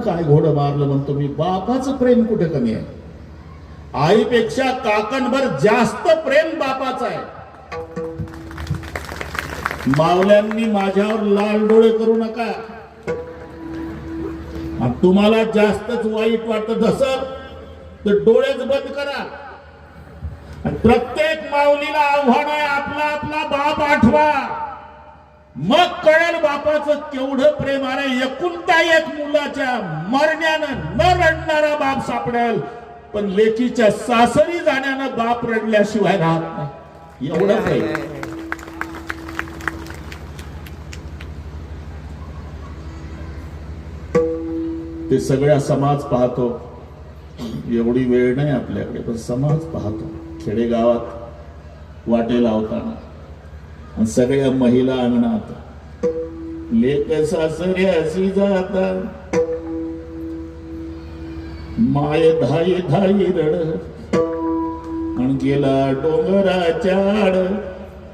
काय घोडं मारलं म्हणतो मी. बापाचं प्रेम कुठे कमी आहे? आईपेक्षा काकणभर जास्त प्रेम बापाचं आहे. मावल्यांनी माझ्यावर लाल डोळे करू नका. तुम्हाला जास्तच वाईट वाटत असेल तर डोळेच बंद करा. प्रत्येक माऊलीला आव्हान आहे, आपला आपला बाप आठवा. मग कळेल बापाचं केवढं प्रेम आहे. एकुलता एक मुलाच्या मरण्यानं न रडणारा बाप सापडेल, पण लेकीच्या सासरी जाण्यानं बाप रडल्याशिवाय राहत नाही. एवढंच आहे. ते सगळ्या समाज पाहतो. एवढी वेळ नाही आपल्याकडे, पण समाज पाहतो. खेडेगावात वाटे लावताना आणि सगळ्या महिला अंगणात लेक सासऱ्याशी जाता माय धाई धाई रड आणि गेला डोंगराच्या आड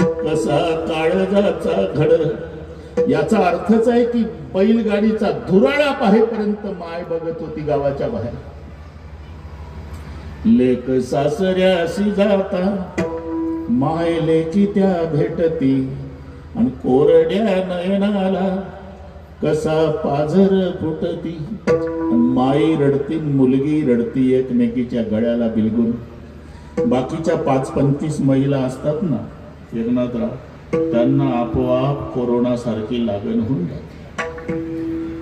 कसा काळजाचा घड. याचा अर्थच आहे की बैलगाडीचा धुराळा पाहेपर्यंत माय बघत होती गावाच्या बाहेर. लेक सासऱ्याशी जाता माय लेकी त्या भेटती आणि कोरड्या नयनाला कसा पाझर फुटती. माई रडती, मुलगी रडती एकमेकीच्या गळ्याला बिलगून. बाकीच्या 5-25 महिला असतात ना एकनाथराव, त्यांना आपोआप कोरोना सारखी लागण होऊन जाते.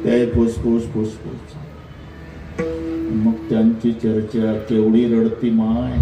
ते फुसफुस फुसफुस. मग त्यांची चर्चा, केवढी रडती माय,